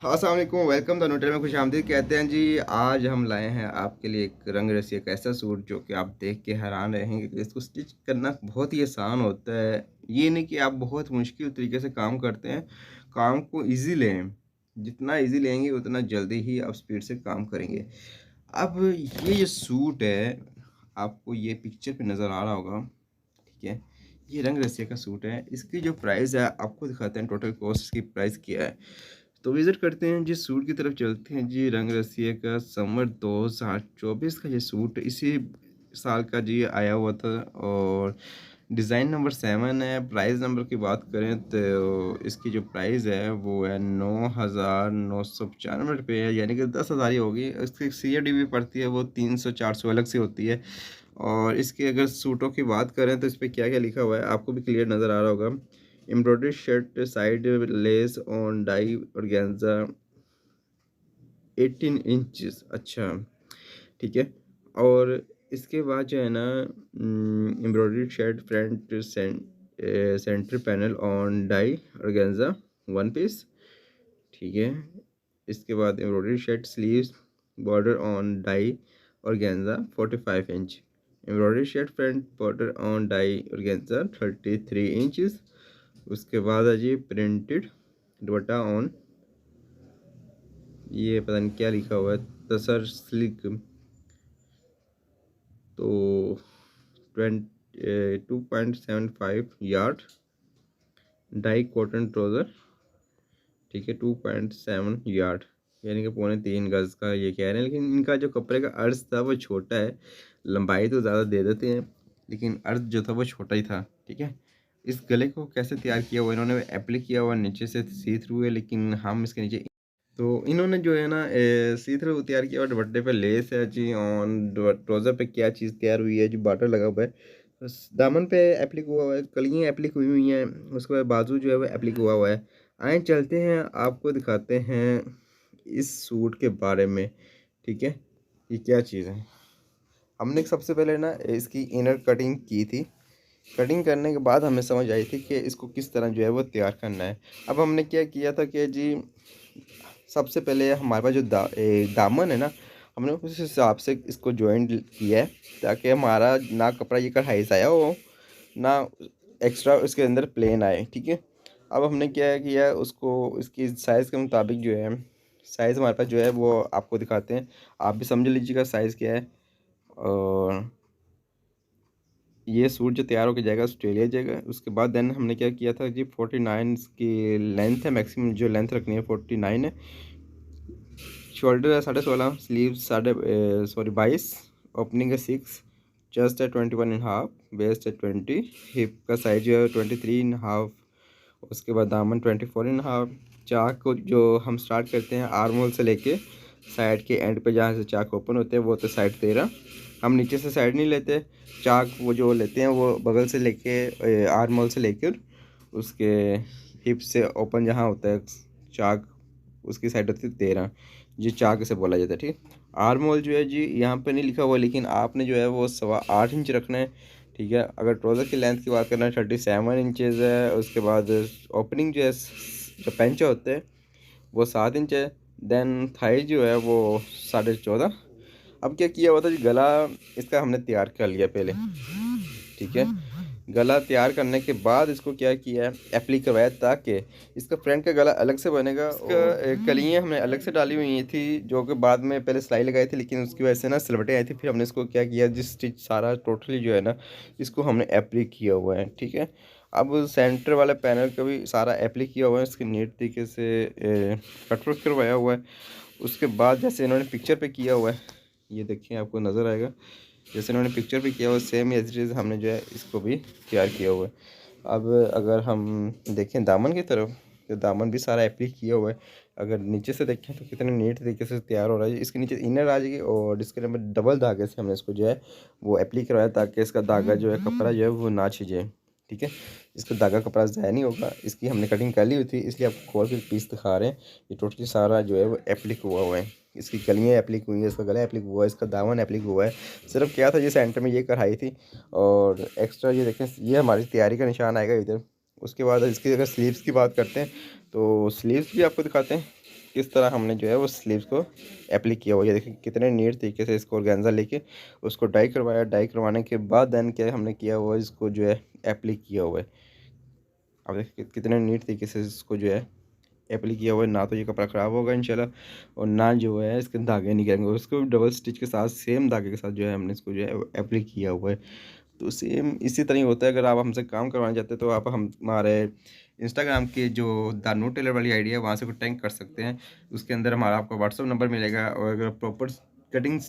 अस्सलाम वालेकुम, welcome the neutral में खुशामदीद कहते हैं जी। आज हम लाए हैं आपके लिए एक रंग रसी एक ऐसा सूट जो कि आप देख के हैरान रहेंगे कि इसको स्टिच करना बहुत ही आसान होता है। ये नहीं कि आप बहुत मुश्किल तरीके से काम करते हैं, काम को ईज़ी लें। जितना ईज़ी लेंगे उतना जल्दी ही आप स्पीड से काम करेंगे। अब ये जो सूट है, आपको ये पिक्चर पे नज़र आ रहा होगा, ठीक है? ये रंग रसिया का सूट है। इसकी जो प्राइस है आपको दिखाते हैं, टोटल कॉस्ट इसकी प्राइस क्या है। तो विज़िट करते हैं जी, सूट की तरफ चलते हैं जी। रंग रसिया का समर 2024 का ये सूट इसी साल का जी आया हुआ था और डिज़ाइन नंबर 7 है। प्राइस नंबर की बात करें तो इसकी जो प्राइस है वो है 9,995 रुपये है, यानी कि 10,000 ही होगी। इसकी सीओडी भी पड़ती है, वो 300-400 अलग से होती है। और इसके अगर सूटों की बात करें तो इस पे क्या-क्या लिखा हुआ है आपको भी क्लियर नज़र आ रहा होगा। Embroidery shirt side lace on dye organza 18 inches, अच्छा, ठीक है। और इसके बाद जो है ना, embroidery shirt front centre panel on dye organza 1 piece, ठीक है। इसके बाद embroidery shirt sleeves border on dye organza 45 inch, embroidery shirt front border on dye organza 33 inches. उसके बाद है जी प्रिंटेड दुपट्टा ऑन, ये पता नहीं क्या लिखा हुआ है, तसर स्लिक, तो 2.75 यार्ड डाई कॉटन ट्राउज़र, ठीक है, 2.7 यार्ड, यानी कि 3.25 गज का ये कह रहे हैं। लेकिन इनका जो कपड़े का अर्ज था वो छोटा है, लंबाई तो ज़्यादा दे देते हैं लेकिन अर्ज जो था वो छोटा ही था, ठीक है। इस गले को कैसे तैयार किया हुआ इन्होंने, एप्लिक किया हुआ नीचे से सी थ्रू है, लेकिन हम इसके नीचे तो इन्होंने जो है ना सी थ्रू तैयार किया हुआ, दुपट्टे पे लेस है जी, ऑन ट्राउज़र पे क्या चीज़ तैयार हुई है जी, बॉर्डर लगा हुआ है, बस दामन पे एप्लिक हुआ हुआ है, कलियाँ एप्लिक हुई हुई हैं, उसके बाद बाजू जो है वो एप्लिक हुआ हुआ है। आए चलते हैं आपको दिखाते हैं इस सूट के बारे में, ठीक है, ये क्या चीज़ है। हमने सबसे पहले ना इसकी इनर कटिंग की थी। कटिंग करने के बाद हमें समझ आई थी कि इसको किस तरह जो है वो तैयार करना है। अब हमने क्या किया था कि जी, सबसे पहले हमारे पास जो दामन है ना, हमने उस हिसाब से इसको जॉइंट किया है ताकि हमारा ना कपड़ा ये कढ़ाई से आया हो, ना एक्स्ट्रा उसके अंदर प्लेन आए, ठीक है। अब हमने क्या किया, उसको इसकी साइज़ के मुताबिक जो है, साइज़ हमारे पास जो है वो आपको दिखाते हैं, आप भी समझ लीजिएगा साइज़ क्या है। और ये सूट जो तैयार होकर जाएगा ऑस्ट्रेलिया जाएगा। उसके बाद देन हमने क्या किया था जी, 49 की लेंथ है, मैक्सिमम जो लेंथ रखनी है 49 है। शोल्डर है 16.5, स्लीव्स 22, ओपनिंग है 6, चेस्ट है 21.5, वेस्ट है 20, हिप का साइज जो है 23.5, उसके बाद दामन 24.5। चाक को जो हम स्टार्ट करते हैं आर्म होल से लेके साइड के एंड पे जहाँ से चाक ओपन होते हैं वो तो साइड 13। हम नीचे से साइड नहीं लेते, चाक वो जो लेते हैं वो बगल से लेके आर्म होल से लेकर उसके हिप से ओपन जहाँ होता है चाक, उसकी साइड होती है 13, जी चाक से बोला जाता है, ठीक है। आर्म होल जो है जी यहाँ पे नहीं लिखा हुआ, लेकिन आपने जो है वो 8.25 इंच रखना है, ठीक है। अगर ट्राउज़र की लेंथ की बात करना है 37 इंचज़ है। उसके बाद ओपनिंग जो है जो पेंचा होता है वो 7 इंच है। देन थाई जो है वो 14.5। अब क्या किया हुआ था जी, गला इसका हमने तैयार कर लिया पहले, ठीक है। गला तैयार करने के बाद इसको क्या किया है, एप्लिक करवाया ताकि इसका फ्रंट का गला अलग से बनेगा। इसका कलियाँ हमने अलग से डाली हुई थी जो कि बाद में पहले सिलाई लगाई थी, लेकिन उसकी वजह से ना सिलवटें आई थी। फिर हमने इसको क्या किया, जिस स्टिच सारा टोटली जो है ना इसको हमने एप्लिक किया हुआ है, ठीक है। अब सेंटर वाले पैनल का भी सारा एप्लिक किया हुआ है, इसके नीट तरीके से कटवर्क करवाया हुआ है। उसके बाद जैसे इन्होंने पिक्चर पे किया हुआ है, ये देखिए आपको नज़र आएगा, जैसे इन्होंने पिक्चर पे किया हुआ सेम एज इट इज़ हमने जो है इसको भी तैयार किया हुआ है। अब अगर हम देखें दामन की तरफ, तो दामन भी सारा एप्लिक किया हुआ है। अगर नीचे से देखें तो कितने नीट तरीके से तैयार हो रहा है। इसके नीचे इनर आ जाएगी और इसके नंबर डबल धागे से हमने इसको जो है वो एप्लिक करवाया ताकि इसका धागा जो है, कपड़ा जो है वो ना छिजे, ठीक है। इसका धागा कपड़ा ज़ाया नहीं होगा। इसकी हमने कटिंग कर ली हुई थी, इसलिए आपको खोल के पीस दिखा रहे हैं। ये टोटली सारा जो है वो एप्लिक हुआ हुआ है। इसकी कलियाँ एप्लिक हुई है, इसका गला एप्लिक हुआ है, इसका दामन एप्लिक हुआ है। सिर्फ क्या था, ये सेंटर में ये कढ़ाई थी और एक्स्ट्रा ये देखें, ये हमारी तैयारी का निशान आएगा इधर। उसके बाद इसकी अगर स्लीव्स की बात करते हैं तो स्लीव्स भी आपको दिखाते हैं। किस तरह हमने जो है वो स्लीव्स को एप्लीक किया हुआ है। ये देखिए कितने नीट तरीके से इसको ऑर्गेन्जा लेके उसको डाई करवाया, डाई करवाने के बाद देन क्या हमने किया हुआ है, इसको जो है एप्लीक किया हुआ है। अब देखिए कितने नीट तरीके से इसको जो है एप्लीक किया हुआ है। ना तो ये कपड़ा ख़राब होगा इंशाल्लाह, और ना जो है इसके धागे निकलेंगे। उसको डबल स्टिच के साथ सेम धागे के साथ जो है हमने इसको जो है एप्लीक किया हुआ है। तो सेम इसी तरह ही होता है। अगर आप हमसे काम करवाना चाहते हैं तो आप हमारे इंस्टाग्राम के जो द न्यू टेलर वाली आईडी है वहाँ से कॉन्टैक्ट कर सकते हैं। उसके अंदर हमारा आपको व्हाट्सअप नंबर मिलेगा, और अगर प्रॉपर कटिंग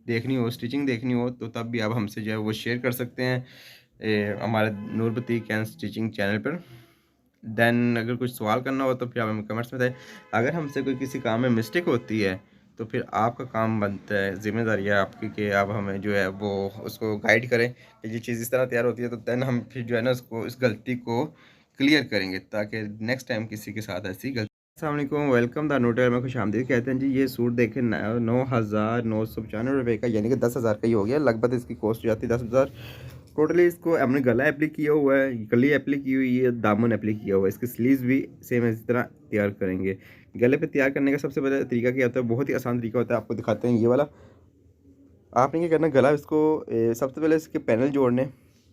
देखनी हो, स्टिचिंग देखनी हो, तो तब भी आप हमसे जो है वो शेयर कर सकते हैं हमारे नूर बुटीक एंड स्टिचिंग चैनल पर। देन अगर कुछ सवाल करना हो तो फिर आप हमें कमेंट्स में बताएं। अगर हमसे कोई किसी काम में मिस्टेक होती है तो फिर आपका काम बनता है, जिम्मेदारी है आपकी कि आप हमें जो है वो उसको गाइड करें कि ये चीज़ इस तरह तैयार होती है। तो देन हम फिर जो है ना उसको इस गलती को क्लियर करेंगे ताकि नेक्स्ट टाइम किसी के साथ ऐसी गलती। अस्सलाम वालेकुम, वेलकम द नोटर में खुश आमदीद कहते हैं जी। ये सूट देखें 9,995 रुपये का, यानी कि 10,000 का ही हो गया लगभग। इसकी कॉस्ट जो आती है 10,000। टोटली इसको हमने गला एप्लीक किया हुआ है, गली एप्लीक की हुई है, दामन एप्लीक किया हुआ है। इसकी स्लीव्स भी सेम इसी तरह तैयार करेंगे। गले पे तैयार करने का सबसे पहले तरीका क्या होता है, बहुत ही आसान तरीका होता है, आपको दिखाते हैं ये वाला। आपने क्या करना, गला इसको सबसे पहले इसके पैनल जोड़ने,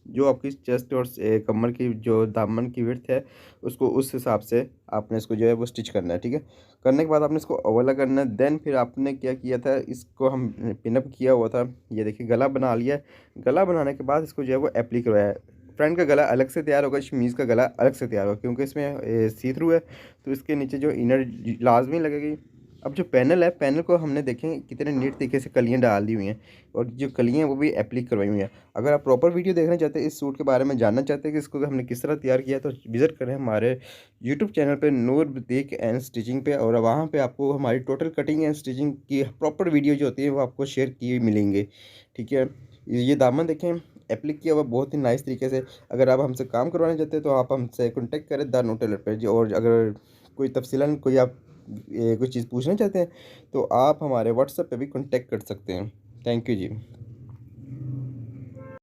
जो आपकी चेस्ट और कमर की जो दामन की विड्थ है उसको उस हिसाब से आपने इसको जो है वो स्टिच करना है, ठीक है। करने के बाद आपने इसको ओवरला करना है। देन फिर आपने क्या किया था, इसको हम पिनअप किया हुआ था, ये देखिए गला बना लिया है। गला बनाने के बाद इसको जो है वो एप्लीक करवाया है। फ्रंट का गला अलग से तैयार होगा, शमीज़ का गला अलग से तैयार होगा, क्योंकि इसमें सी थ्रू है तो इसके नीचे जो इनर लाजमी लगेगी। अब जो पैनल है, पैनल को हमने देखें कितने नीट तरीके से कलियाँ डाल दी हुई हैं, और जो कलियाँ हैं वो भी एप्लीक करवाई हुई हैं। अगर आप प्रॉपर वीडियो देखना चाहते हैं, इस सूट के बारे में जानना चाहते हैं कि इसको हमने किस तरह तैयार किया, तो विज़िट करें हमारे यूट्यूब चैनल पे नूर बुटीक एंड स्टिचिंग पे, और वहाँ पे आपको हमारी टोटल कटिंग एंड स्टिचिंग की प्रॉपर वीडियो जो होती है वो आपको शेयर की मिलेंगे, ठीक है। ये दामन देखें एप्लीक किया हुआ बहुत ही नाइस तरीके से। अगर आप हमसे काम करवाना चाहते हैं तो आप हमसे कॉन्टेक्ट करें द न्यू टेलर पे जी। और अगर कोई तफसीलन कोई आप कोई चीज़ पूछना चाहते हैं तो आप हमारे व्हाट्सएप पे भी कॉन्टेक्ट कर सकते हैं। Thank you ji.